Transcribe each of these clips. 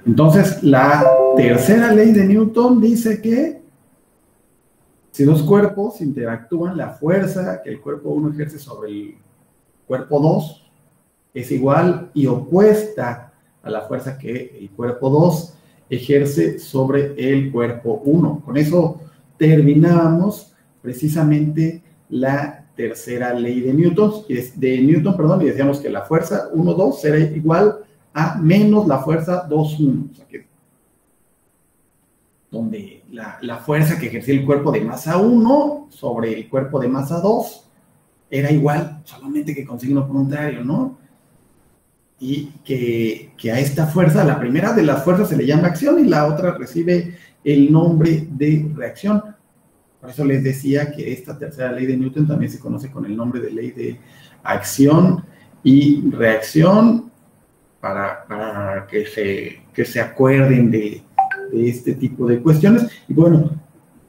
Entonces, la tercera ley de Newton dice que si dos cuerpos interactúan, la fuerza que el cuerpo 1 ejerce sobre el cuerpo 2 es igual y opuesta a la fuerza que el cuerpo 2 ejerce sobre el cuerpo 1. Con eso terminamos precisamente la tercera ley de Newton, y decíamos que la fuerza 1,2 será igual a menos la fuerza 2,1. O sea que donde la fuerza que ejercía el cuerpo de masa 1 sobre el cuerpo de masa 2 era igual, solamente que con signo contrario, ¿no? Y que a esta fuerza, la primera de las fuerzas se le llama acción y la otra recibe el nombre de reacción. Por eso les decía que esta tercera ley de Newton también se conoce con el nombre de ley de acción y reacción, para que se acuerden de este tipo de cuestiones. Y bueno,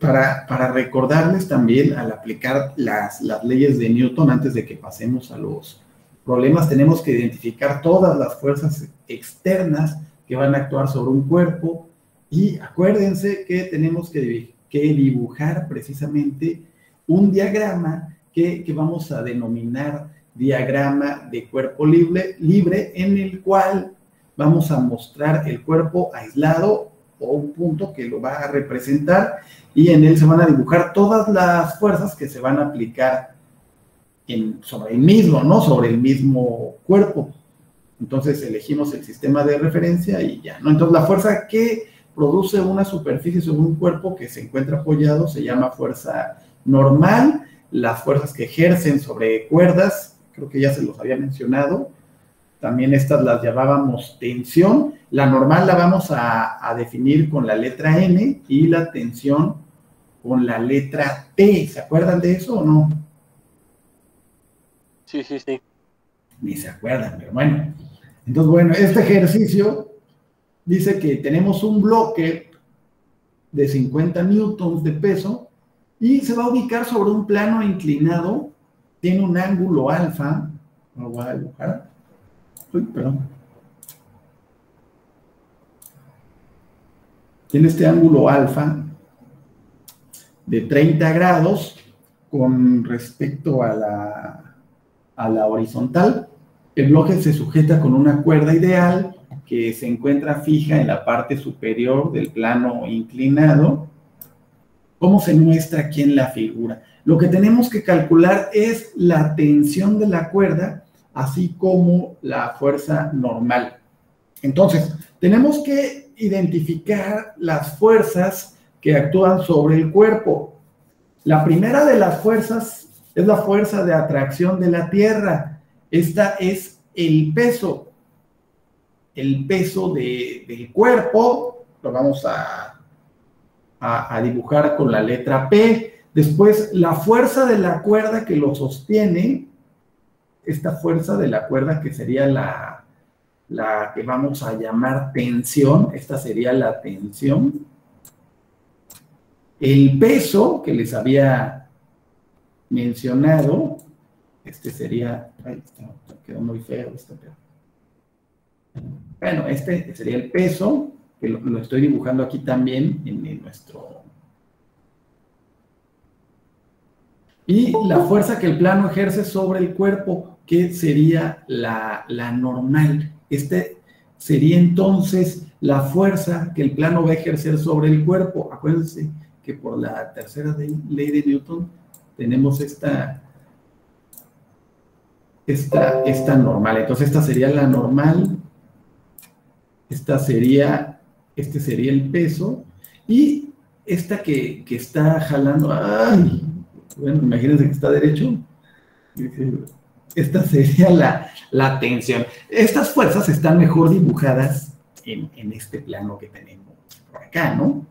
para recordarles también, al aplicar las leyes de Newton, antes de que pasemos a los problemas, tenemos que identificar todas las fuerzas externas que van a actuar sobre un cuerpo, y acuérdense que tenemos que dibujar precisamente un diagrama que vamos a denominar diagrama de cuerpo libre, en el cual vamos a mostrar el cuerpo aislado o un punto que lo va a representar, y en él se van a dibujar todas las fuerzas que se van a aplicar sobre el mismo, ¿no? Sobre el mismo cuerpo. Entonces elegimos el sistema de referencia y ya, ¿no? Entonces la fuerza que produce una superficie sobre un cuerpo que se encuentra apoyado se llama fuerza normal. Las fuerzas que ejercen sobre cuerdas, creo que ya se los había mencionado, también estas las llamábamos tensión. La normal la vamos a definir con la letra N y la tensión con la letra T. ¿Se acuerdan de eso o no? Sí. Ni se acuerdan, pero bueno. Entonces, bueno, este ejercicio dice que tenemos un bloque de 50 newtons de peso y se va a ubicar sobre un plano inclinado, tiene un ángulo alfa, lo voy a dibujar. Tiene este ángulo alfa de 30 grados con respecto a la horizontal. El bloque se sujeta con una cuerda ideal que se encuentra fija en la parte superior del plano inclinado. ¿Cómo se muestra aquí en la figura? Lo que tenemos que calcular es la tensión de la cuerda, así como la fuerza normal. Entonces, tenemos que identificar las fuerzas que actúan sobre el cuerpo. La primera de las fuerzas es la fuerza de atracción de la Tierra. Esta es el peso. El peso del cuerpo lo vamos a dibujar con la letra P. Después, la fuerza de la cuerda que lo sostiene, esta fuerza de la cuerda que sería la que vamos a llamar tensión, esta sería la tensión. El peso que les había mencionado, este sería, quedó muy feo esto, pero bueno, este sería el peso, que lo estoy dibujando aquí también en nuestro. Y la fuerza que el plano ejerce sobre el cuerpo, que sería la normal. Este sería entonces la fuerza que el plano va a ejercer sobre el cuerpo. Acuérdense que por la tercera ley de Newton tenemos esta normal. Entonces esta sería la normal, este sería el peso, y esta que está jalando, bueno, imagínense que está derecho, esta sería la tensión. Estas fuerzas están mejor dibujadas en este plano que tenemos por acá, ¿no?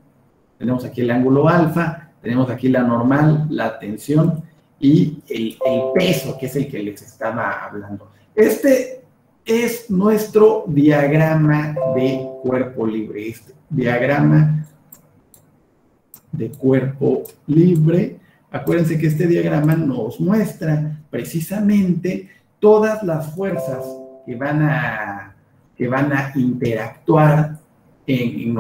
Tenemos aquí el ángulo alfa, tenemos aquí la normal, la tensión y el peso, que es el que les estaba hablando. Este es nuestro diagrama de cuerpo libre. Este diagrama de cuerpo libre. Acuérdense que este diagrama nos muestra precisamente todas las fuerzas que van a interactuar en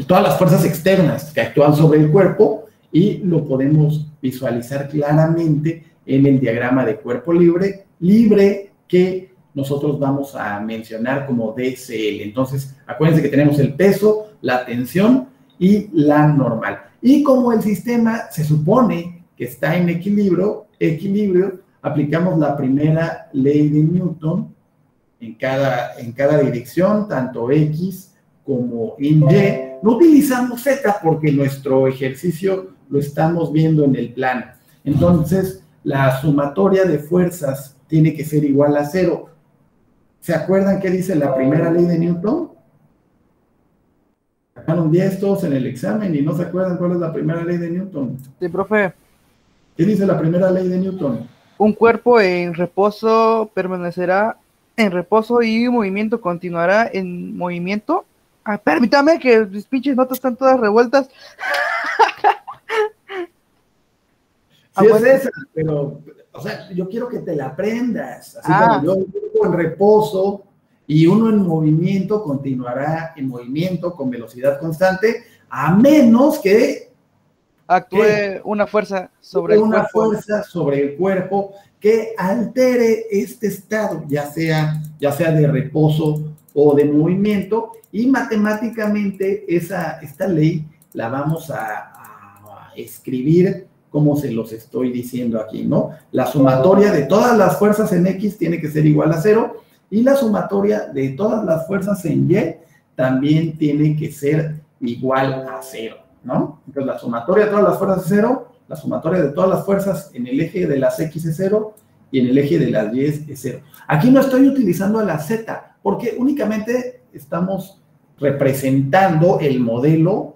todas las fuerzas externas que actúan sobre el cuerpo, y lo podemos visualizar claramente en el diagrama de cuerpo libre que nosotros vamos a mencionar como DCL. Entonces, acuérdense que tenemos el peso, la tensión y la normal. Y como el sistema se supone que está en equilibrio, aplicamos la primera ley de Newton en cada dirección, tanto X como en Y. No utilizamos Z porque nuestro ejercicio lo estamos viendo en el plano. Entonces, la sumatoria de fuerzas tiene que ser igual a 0. ¿Se acuerdan qué dice la primera ley de Newton? Sacaron 10 todos en el examen y no se acuerdan cuál es la primera ley de Newton. Sí, profe. ¿Qué dice la primera ley de Newton? Un cuerpo en reposo permanecerá en reposo y un movimiento continuará en movimiento. Permítame que mis pinches notas están todas revueltas. Sí es esa, pero, o sea, yo quiero que te la aprendas. Así como yo en reposo y uno en movimiento continuará en movimiento con velocidad constante, a menos que actúe una fuerza sobre el cuerpo. Una fuerza sobre el cuerpo que altere este estado, ya sea de reposo o de movimiento, y matemáticamente esta ley la vamos a escribir como se los estoy diciendo aquí, ¿no? La sumatoria de todas las fuerzas en X tiene que ser igual a 0, y la sumatoria de todas las fuerzas en Y también tiene que ser igual a 0, ¿no? Entonces, la sumatoria de todas las fuerzas es 0, la sumatoria de todas las fuerzas en el eje de las X es 0, y en el eje de las Y es 0. Aquí no estoy utilizando a la Z, porque únicamente estamos representando el modelo,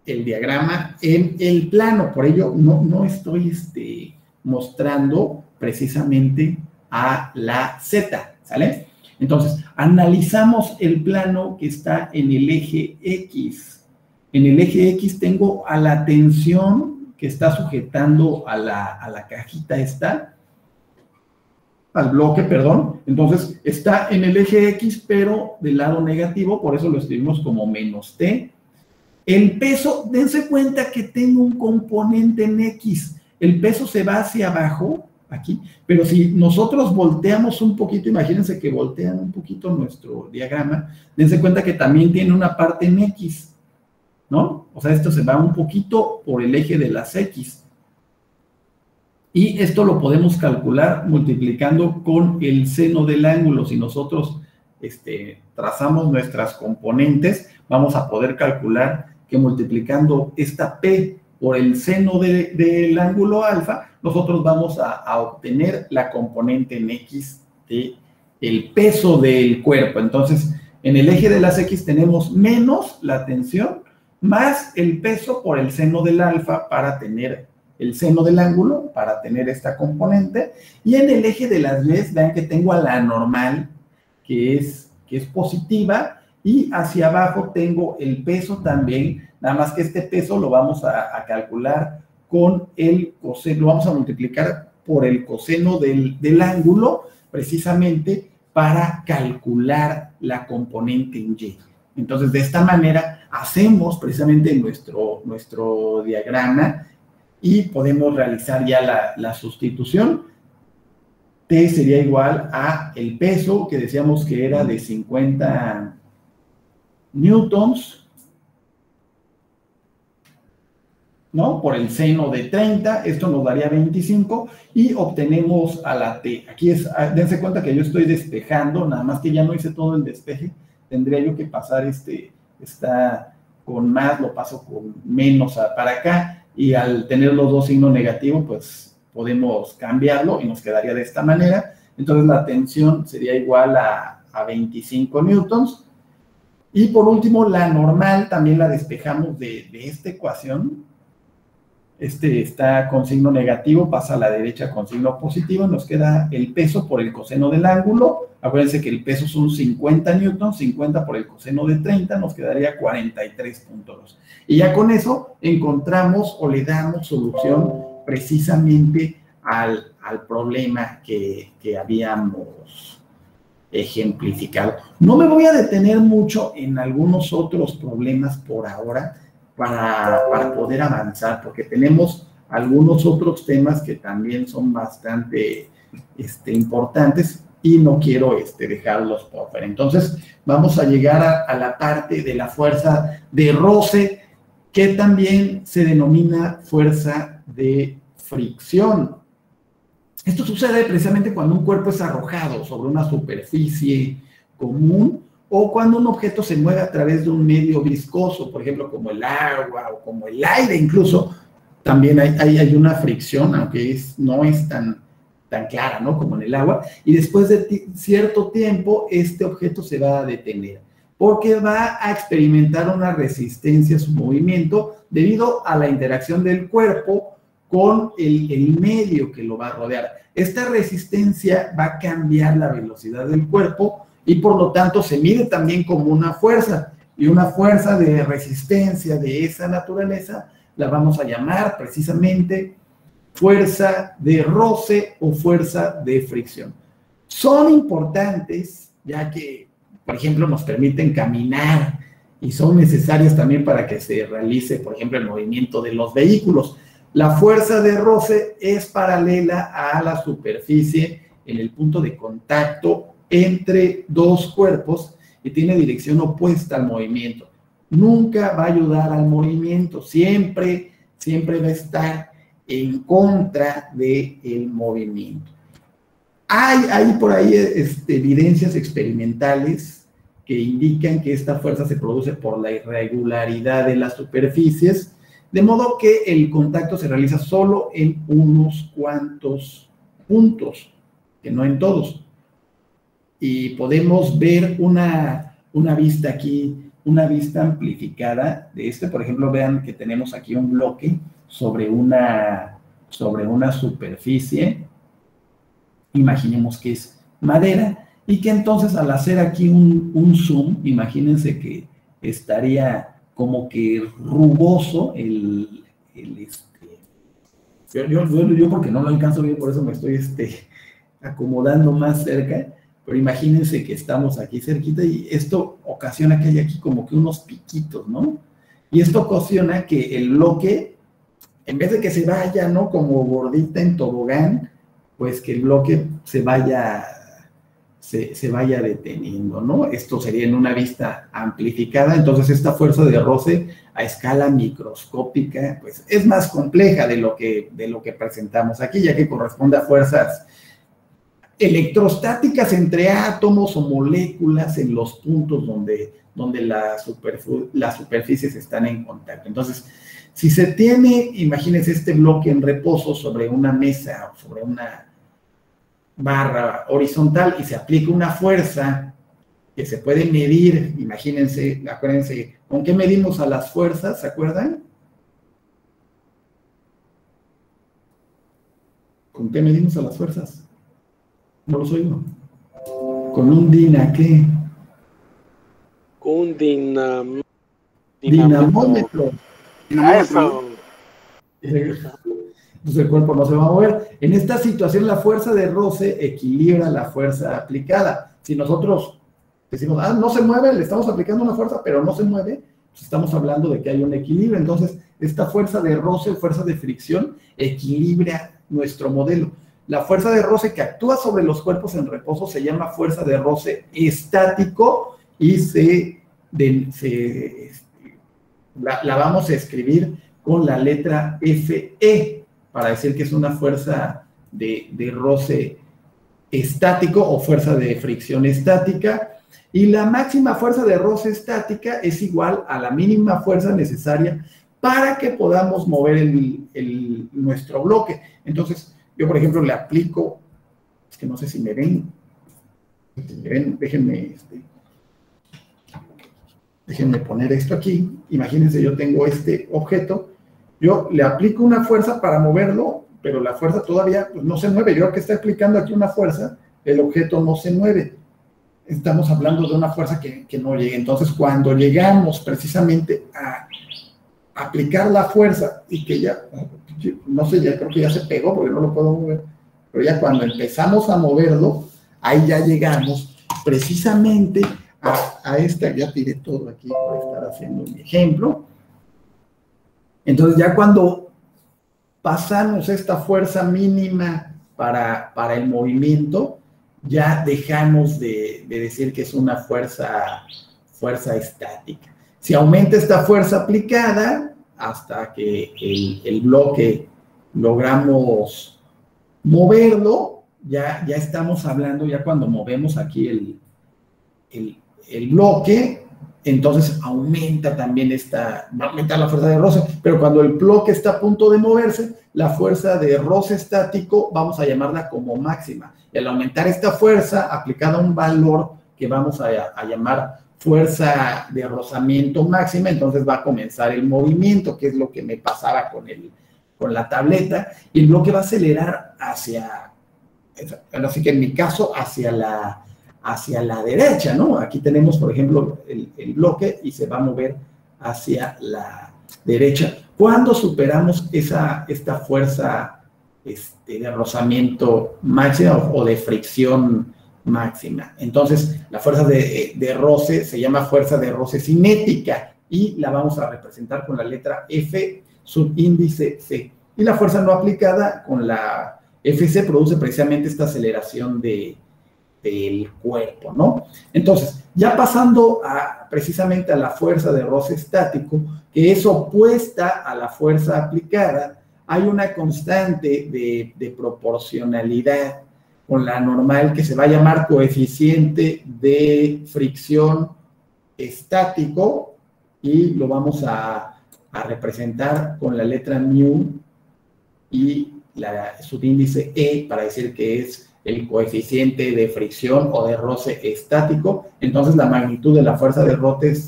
el diagrama en el plano. Por ello, no estoy mostrando precisamente a la Z, ¿sale? Entonces, analizamos el plano que está en el eje X. En el eje X tengo a la tensión que está sujetando a la cajita esta, al bloque, perdón. Entonces, está en el eje X, pero del lado negativo, por eso lo escribimos como menos T. El peso, dense cuenta que tengo un componente en X. El peso se va hacia abajo, aquí, pero si nosotros volteamos un poquito, imagínense que voltean un poquito nuestro diagrama, dense cuenta que también tiene una parte en X, ¿no? O sea, esto se va un poquito por el eje de las X. Y esto lo podemos calcular multiplicando con el seno del ángulo. Si nosotros trazamos nuestras componentes, vamos a poder calcular que multiplicando esta P por el seno del ángulo alfa, nosotros vamos a obtener la componente en X del peso del cuerpo. Entonces, en el eje de las X tenemos menos la tensión más el peso por el seno del alfa para tener el seno del ángulo, para tener esta componente. Y en el eje de las Y, vean que tengo a la normal, que es positiva, y hacia abajo tengo el peso también, nada más que este peso lo vamos a calcular con el coseno, lo vamos a multiplicar por el coseno del ángulo, precisamente para calcular la componente en Y. Entonces, de esta manera, hacemos precisamente nuestro diagrama y podemos realizar ya la sustitución. T sería igual a el peso, que decíamos que era de 50 newtons, ¿no? Por el seno de 30, esto nos daría 25, y obtenemos a la T. Aquí dense cuenta que yo estoy despejando, nada más que ya no hice todo el despeje, tendría yo que pasar está con más, lo paso con menos para acá, y al tener los dos signos negativos, pues podemos cambiarlo y nos quedaría de esta manera. Entonces la tensión sería igual a 25 newtons. Y por último, la normal también la despejamos de esta ecuación. Está con signo negativo, pasa a la derecha con signo positivo, nos queda el peso por el coseno del ángulo. Acuérdense que el peso son 50 newtons, 50 por el coseno de 30, nos quedaría 43.2. Y ya con eso encontramos o le damos solución precisamente al problema que habíamos ejemplificado. No me voy a detener mucho en algunos otros problemas por ahora para poder avanzar, porque tenemos algunos otros temas que también son bastante importantes y no quiero dejarlos por fuera. Entonces, vamos a llegar a la parte de la fuerza de roce, que también se denomina fuerza de fricción. Esto sucede precisamente cuando un cuerpo es arrojado sobre una superficie común o cuando un objeto se mueve a través de un medio viscoso, por ejemplo, como el agua o como el aire incluso. También hay una fricción, aunque no es tan clara, ¿no?, como en el agua, y después de cierto tiempo este objeto se va a detener, porque va a experimentar una resistencia a su movimiento debido a la interacción del cuerpo con el medio que lo va a rodear. Esta resistencia va a cambiar la velocidad del cuerpo y por lo tanto se mide también como una fuerza, y una fuerza de resistencia de esa naturaleza la vamos a llamar precisamente fuerza de roce o fuerza de fricción. Son importantes ya que, por ejemplo, nos permiten caminar y son necesarias también para que se realice, por ejemplo, el movimiento de los vehículos. La fuerza de roce es paralela a la superficie en el punto de contacto entre dos cuerpos y tiene dirección opuesta al movimiento. Nunca va a ayudar al movimiento, siempre va a estar en contra del movimiento. Hay por ahí evidencias experimentales que indican que esta fuerza se produce por la irregularidad de las superficies, de modo que el contacto se realiza solo en unos cuantos puntos, que no en todos. Y podemos ver una vista aquí, una vista amplificada de por ejemplo, vean que tenemos aquí un bloque sobre una superficie, imaginemos que es madera, y que entonces al hacer aquí un zoom, imagínense que estaría como que rugoso yo porque no lo alcanzo bien, por eso me estoy acomodando más cerca, pero imagínense que estamos aquí cerquita y esto ocasiona que haya aquí como que unos piquitos, ¿no? Y esto ocasiona que el bloque, en vez de que se vaya, ¿no?, como gordita en tobogán, pues que el bloque se vaya deteniendo, ¿no? Esto sería en una vista amplificada. Entonces esta fuerza de roce a escala microscópica, pues es más compleja de lo que presentamos aquí, ya que corresponde a fuerzas electrostáticas entre átomos o moléculas en los puntos donde las superficies están en contacto. Entonces, si se tiene, imagínense este bloque en reposo sobre una mesa o sobre una barra horizontal y se aplica una fuerza que se puede medir, imagínense, acuérdense, ¿con qué medimos a las fuerzas? ¿Se acuerdan? ¿Con qué medimos a las fuerzas? No los oigo. Con un ¿qué? Un dinamómetro. Eso. Entonces el cuerpo no se va a mover. En esta situación la fuerza de roce equilibra la fuerza aplicada. Si nosotros decimos, no se mueve, le estamos aplicando una fuerza, pero no se mueve, pues estamos hablando de que hay un equilibrio. Entonces esta fuerza de roce, fuerza de fricción, equilibra nuestro modelo. La fuerza de roce que actúa sobre los cuerpos en reposo se llama fuerza de roce estático y la vamos a escribir con la letra Fe para decir que es una fuerza de roce estático o fuerza de fricción estática. Y la máxima fuerza de roce estática es igual a la mínima fuerza necesaria para que podamos mover nuestro bloque. Entonces, yo, por ejemplo, le aplico, es que no sé si me ven, déjenme poner esto aquí. Imagínense, yo tengo este objeto, yo le aplico una fuerza para moverlo, pero la fuerza todavía pues, no se mueve. Yo que está aplicando aquí una fuerza, el objeto no se mueve. Estamos hablando de una fuerza que no llega. Entonces, cuando llegamos precisamente a aplicar la fuerza y que ya, no sé, ya creo que ya se pegó porque no lo puedo mover, pero ya cuando empezamos a moverlo, ahí ya llegamos precisamente a esta, ya tiré todo aquí por estar haciendo un ejemplo. Entonces ya cuando pasamos esta fuerza mínima para el movimiento, ya dejamos de decir que es una fuerza estática. Si aumenta esta fuerza aplicada hasta que el bloque logramos moverlo, ya estamos hablando, ya cuando movemos aquí el bloque, entonces aumenta también va a aumentar la fuerza de roce, pero cuando el bloque está a punto de moverse, la fuerza de roce estático vamos a llamarla como máxima. Y al aumentar esta fuerza aplicada a un valor que vamos a llamar fuerza de rozamiento máxima, entonces va a comenzar el movimiento, que es lo que me pasaba con la tableta, y el bloque va a acelerar así que en mi caso, hacia la derecha, ¿no? Aquí tenemos, por ejemplo, el bloque y se va a mover hacia la derecha. ¿Cuándo superamos esta fuerza de rozamiento máxima o de fricción máxima? Entonces, la fuerza de roce se llama fuerza de roce cinética y la vamos a representar con la letra F, subíndice C. Y la fuerza no aplicada con la FC produce precisamente esta aceleración del cuerpo, ¿no? Entonces, ya pasando precisamente a la fuerza de roce estático, que es opuesta a la fuerza aplicada, hay una constante de proporcionalidad con la normal que se va a llamar coeficiente de fricción estático y lo vamos a representar con la letra mu y la subíndice E para decir que es el coeficiente de fricción o de roce estático. Entonces la magnitud de la fuerza de roce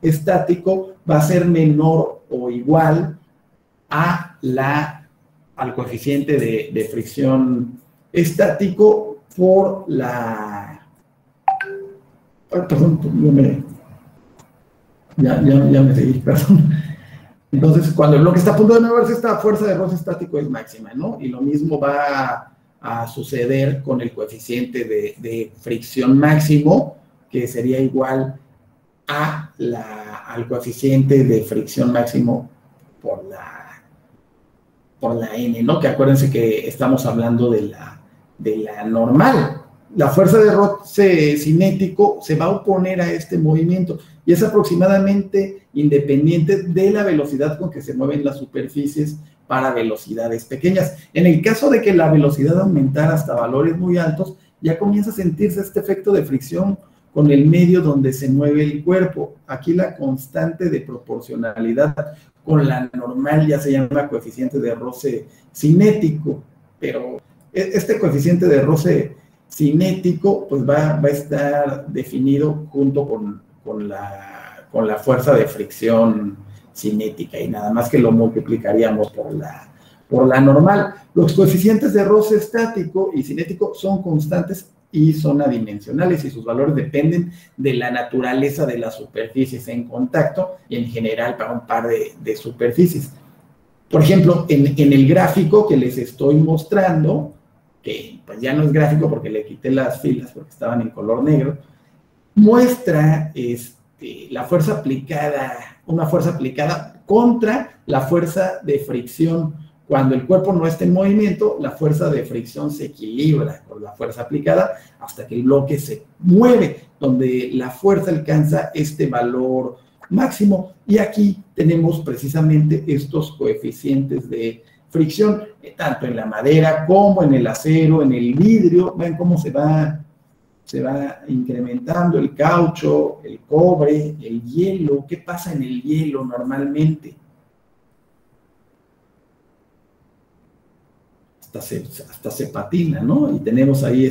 estático va a ser menor o igual al coeficiente de fricción estático por la... Perdón, ya me seguí, perdón. Entonces, cuando el bloque está a punto de moverse, esta fuerza de roce estático es máxima, ¿no? Y lo mismo va a suceder con el coeficiente de fricción máximo, que sería igual al coeficiente de fricción máximo por la N, ¿no? Que acuérdense que estamos hablando de la normal. La fuerza de roce cinético se va a oponer a este movimiento y es aproximadamente independiente de la velocidad con que se mueven las superficies para velocidades pequeñas. En el caso de que la velocidad aumentara hasta valores muy altos, ya comienza a sentirse este efecto de fricción con el medio donde se mueve el cuerpo. Aquí la constante de proporcionalidad con la normal ya se llama coeficiente de roce cinético, pero este coeficiente de roce cinético pues va a estar definido junto con la fuerza de fricción cinética y nada más que lo multiplicaríamos por la normal. Los coeficientes de roce estático y cinético son constantes y son adimensionales y sus valores dependen de la naturaleza de las superficies en contacto y en general para un par de superficies. Por ejemplo, en el gráfico que les estoy mostrando, que pues ya no es gráfico porque le quité las filas porque estaban en color negro, muestra la fuerza aplicada, una fuerza aplicada contra la fuerza de fricción. Cuando el cuerpo no está en movimiento, la fuerza de fricción se equilibra con la fuerza aplicada hasta que el bloque se mueve, donde la fuerza alcanza este valor máximo. Y aquí tenemos precisamente estos coeficientes de fricción, tanto en la madera como en el acero, en el vidrio. Ven cómo se va incrementando el caucho, el cobre, el hielo. ¿Qué pasa en el hielo normalmente? Hasta se patina, ¿no? Y tenemos ahí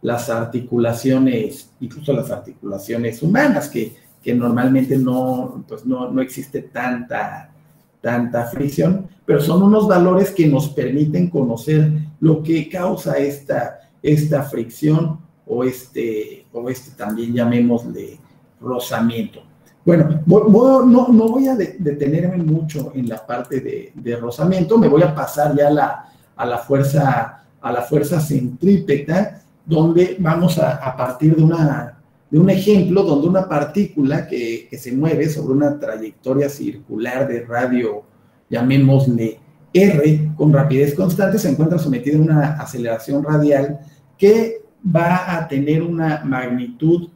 las articulaciones, incluso las articulaciones humanas, que normalmente no existe tanta fricción, pero son unos valores que nos permiten conocer lo que causa esta fricción o también llamémosle rozamiento. Bueno, no voy a detenerme mucho en la parte de rozamiento, me voy a pasar ya a la fuerza centrípeta, donde vamos a partir de un ejemplo donde una partícula que se mueve sobre una trayectoria circular de radio, llamémosle R, con rapidez constante, se encuentra sometida a una aceleración radial que va a tener una magnitud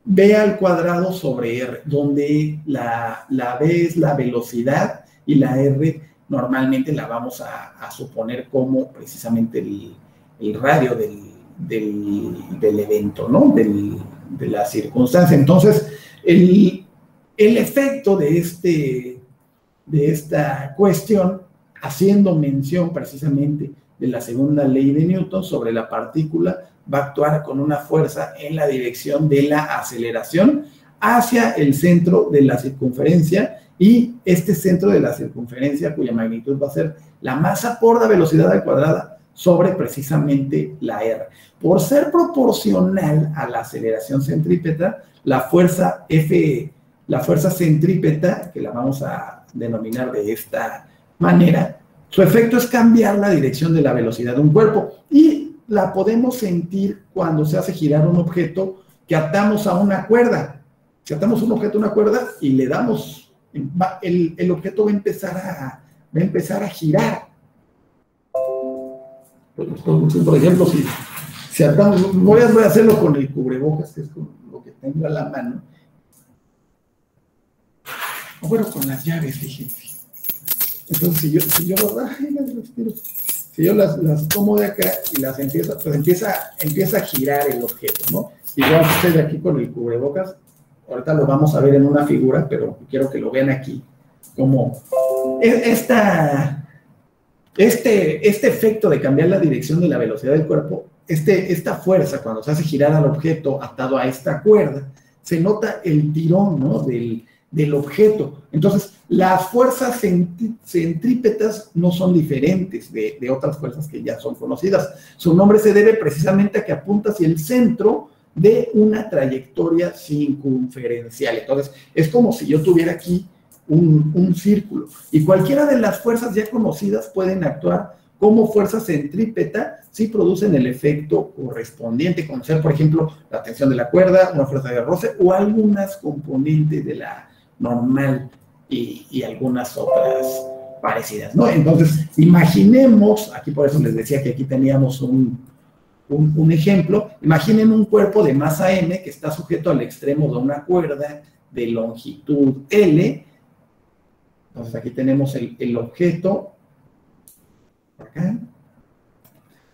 B al cuadrado sobre R, donde la B es la velocidad y la R normalmente la vamos a suponer como precisamente el radio del evento, ¿no? De la circunstancia. Entonces, el efecto de esta cuestión, haciendo mención precisamente de la segunda ley de Newton sobre la partícula, va a actuar con una fuerza en la dirección de la aceleración hacia el centro de la circunferencia, y este centro de la circunferencia, cuya magnitud va a ser la masa por la velocidad al cuadrada sobre precisamente la R. Por ser proporcional a la aceleración centrípeta, la fuerza F, la fuerza centrípeta, que la vamos a denominar de esta manera, su efecto es cambiar la dirección de la velocidad de un cuerpo, y la podemos sentir cuando se hace girar un objeto que atamos a una cuerda. Si atamos un objeto a una cuerda y le damos, el objeto va a empezar a girar. Por ejemplo, si atamos, voy a hacerlo con el cubrebocas, que es con lo que tengo a la mano. O bueno, con las llaves, fíjense. Entonces, si yo las tomo de acá y las empiezo, pues empieza a girar el objeto, ¿no? Igual ustedes aquí con el cubrebocas, ahorita lo vamos a ver en una figura, pero quiero que lo vean aquí, como este efecto de cambiar la dirección de la velocidad del cuerpo, esta fuerza cuando se hace girar al objeto atado a esta cuerda, se nota el tirón, ¿no? del objeto. Entonces, las fuerzas centrípetas no son diferentes de otras fuerzas que ya son conocidas. Su nombre se debe precisamente a que apunta hacia el centro de una trayectoria circunferencial. Entonces, es como si yo tuviera aquí un círculo, y cualquiera de las fuerzas ya conocidas pueden actuar como fuerza centrípeta si producen el efecto correspondiente, como ser, por ejemplo, la tensión de la cuerda, una fuerza de roce o algunas componentes de la normal y algunas otras parecidas, ¿no? Entonces, imaginemos, aquí por eso les decía que aquí teníamos un ejemplo, imaginen un cuerpo de masa m que está sujeto al extremo de una cuerda de longitud L. Entonces aquí tenemos el objeto, acá,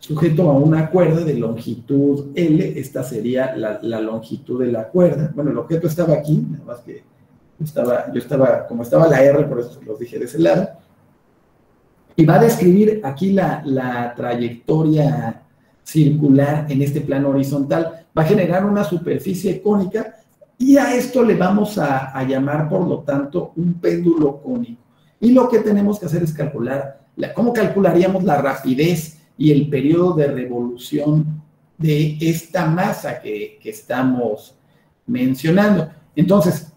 sujeto a una cuerda de longitud L. Esta sería la longitud de la cuerda. Bueno, el objeto estaba aquí, nada más que como estaba la R, por eso se los dije de ese lado. Y va a describir aquí la trayectoria circular en este plano horizontal. Va a generar una superficie cónica, y a esto le vamos a llamar, por lo tanto, un péndulo cónico. Y lo que tenemos que hacer es calcular, ¿cómo calcularíamos la rapidez y el periodo de revolución de esta masa que estamos mencionando? Entonces,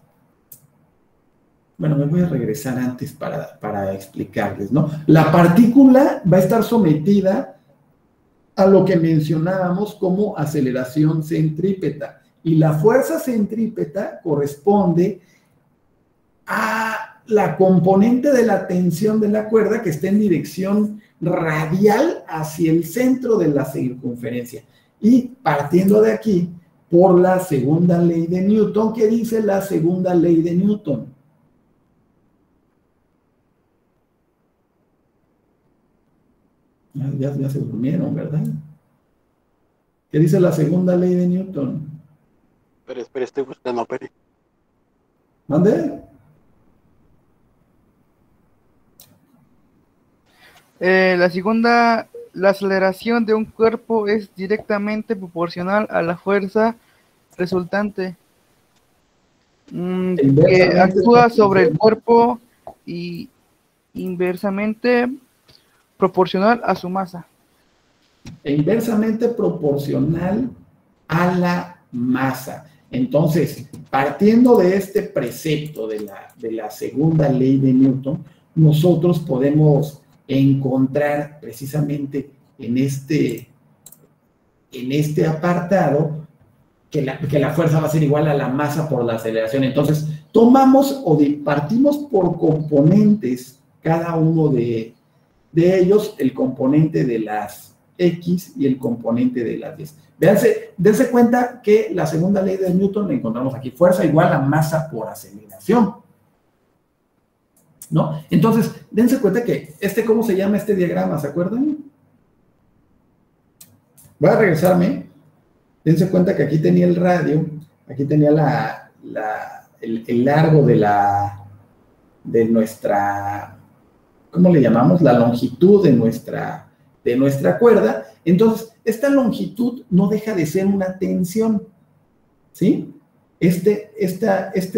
bueno, me voy a regresar antes para explicarles, ¿no? La partícula va a estar sometida a lo que mencionábamos como aceleración centrípeta, y la fuerza centrípeta corresponde a la componente de la tensión de la cuerda que está en dirección radial hacia el centro de la circunferencia. Y partiendo de aquí, por la segunda ley de Newton, ¿qué dice la segunda ley de Newton? Ya se durmieron, ¿verdad? ¿Qué dice la segunda ley de Newton? Espera, estoy buscando, espere. ¿Mande? La aceleración de un cuerpo es directamente proporcional a la fuerza resultante, que actúa sobre el cuerpo, y inversamente proporcional a su masa. E inversamente proporcional a la masa. Entonces, partiendo de este precepto de la segunda ley de Newton, nosotros podemos encontrar precisamente en este en este apartado que la fuerza va a ser igual a la masa por la aceleración. Entonces, tomamos o partimos por componentes, cada uno de ellos, el componente de las X y el componente de las Y. Dense cuenta que la segunda ley de Newton la encontramos aquí, fuerza igual a masa por aceleración, ¿no? Entonces, dense cuenta que ¿cómo se llama este diagrama? ¿Se acuerdan? Voy a regresarme. Dense cuenta que aquí tenía el radio, aquí tenía el largo de nuestra, ¿cómo le llamamos? La longitud de nuestra cuerda. Entonces, esta longitud no deja de ser una tensión, ¿sí? Este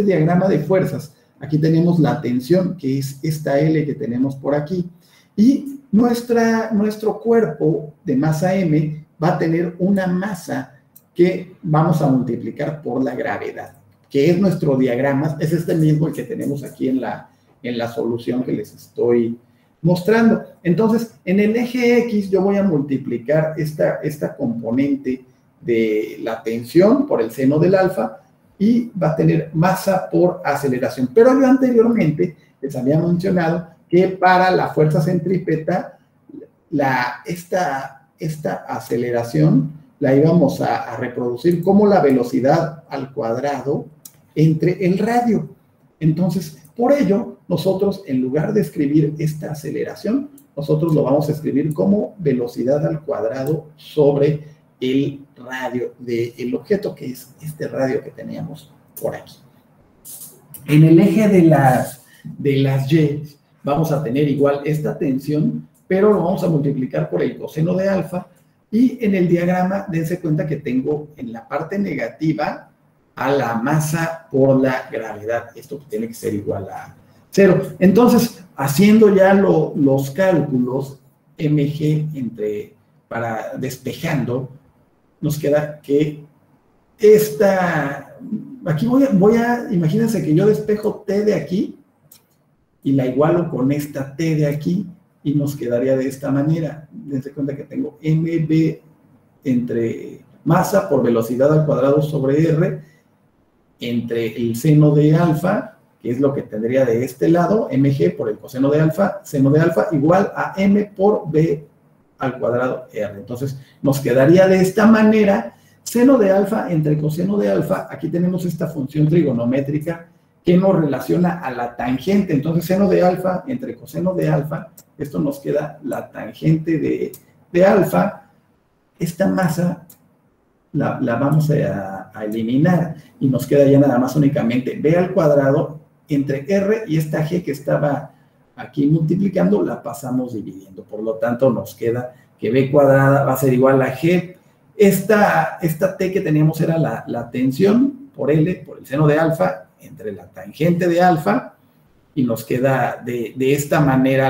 diagrama de fuerzas, aquí tenemos la tensión, que es esta L que tenemos por aquí, y nuestro cuerpo de masa M va a tener una masa que vamos a multiplicar por la gravedad, que es nuestro diagrama, es este mismo el que tenemos aquí en la solución que les estoy mostrando. Entonces, en el eje X yo voy a multiplicar esta componente de la tensión por el seno del alfa y va a tener masa por aceleración. Pero yo anteriormente les había mencionado que para la fuerza centrípeta, esta aceleración la íbamos a reproducir como la velocidad al cuadrado entre el radio. Entonces, por ello, nosotros, en lugar de escribir esta aceleración, nosotros lo vamos a escribir como velocidad al cuadrado sobre el radio del objeto, que es este radio que teníamos por aquí. En el eje de las Y, vamos a tener igual esta tensión, pero lo vamos a multiplicar por el coseno de alfa, y en el diagrama, dense cuenta que tengo en la parte negativa a la masa por la gravedad. Esto tiene que ser igual a 0. Entonces, haciendo ya los cálculos mg para despejando, nos queda que aquí imagínense que yo despejo T de aquí y la igualo con esta T de aquí y nos quedaría de esta manera. Dense cuenta que tengo mv entre masa por velocidad al cuadrado sobre r entre el seno de alfa, que es lo que tendría de este lado, mg por el coseno de alfa, seno de alfa, igual a m por b al cuadrado r. Entonces, nos quedaría de esta manera, seno de alfa entre coseno de alfa, aquí tenemos esta función trigonométrica que nos relaciona a la tangente. Entonces, seno de alfa entre coseno de alfa, esto nos queda la tangente de alfa. Esta masa la vamos a eliminar y nos queda ya nada más únicamente b al cuadrado entre r y esta g que estaba aquí multiplicando, la pasamos dividiendo. Por lo tanto, nos queda que b cuadrada va a ser igual a g. Esta t que teníamos era la tensión por L, por el seno de alfa, entre la tangente de alfa, y nos queda de esta manera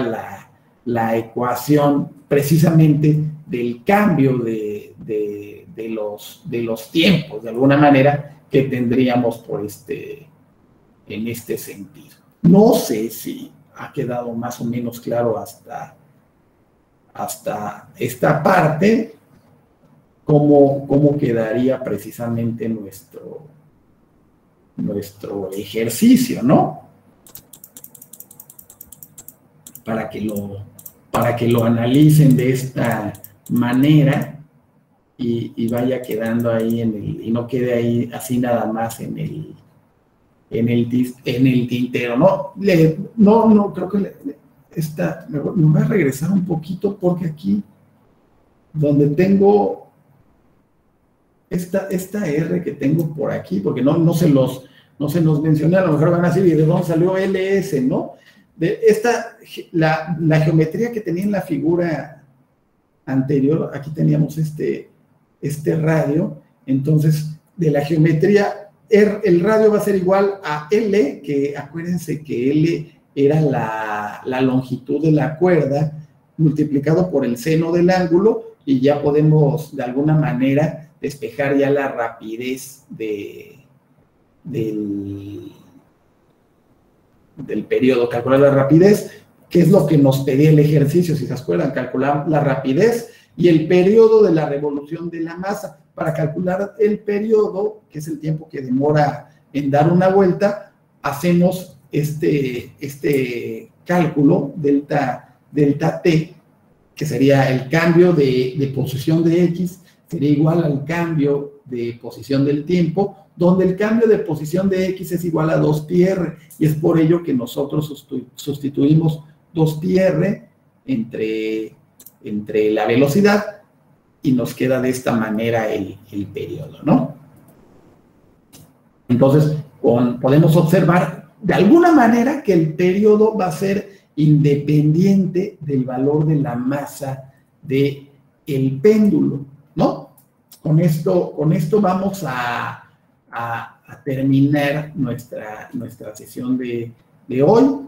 la ecuación precisamente del cambio de los tiempos, de alguna manera, que tendríamos en este sentido. No sé si ha quedado más o menos claro hasta esta parte, cómo quedaría precisamente nuestro ejercicio, ¿no? Para que lo analicen de esta manera y vaya quedando ahí y no quede ahí así nada más en el tintero, ¿no? No creo que me voy a regresar un poquito porque aquí donde tengo esta R que tengo por aquí, porque no se nos mencioné, a lo mejor van a decir, ¿de dónde salió LS, no? La geometría que tenía en la figura anterior, aquí teníamos este radio, entonces de la geometría, el radio va a ser igual a L, que acuérdense que L era la longitud de la cuerda, multiplicado por el seno del ángulo, y ya podemos de alguna manera despejar ya la rapidez del periodo, calcular la rapidez, que es lo que nos pedía el ejercicio, si se acuerdan, calcular la rapidez y el periodo de la revolución de la masa. Para calcular el periodo, que es el tiempo que demora en dar una vuelta, hacemos este cálculo, delta t, que sería el cambio de posición de x, sería igual al cambio de posición del tiempo, donde el cambio de posición de x es igual a 2πr, y es por ello que nosotros sustituimos 2πr entre la velocidad, y nos queda de esta manera el periodo, ¿no? Entonces, podemos observar de alguna manera que el periodo va a ser independiente del valor de la masa del péndulo, ¿no? Con esto vamos a terminar nuestra sesión de hoy.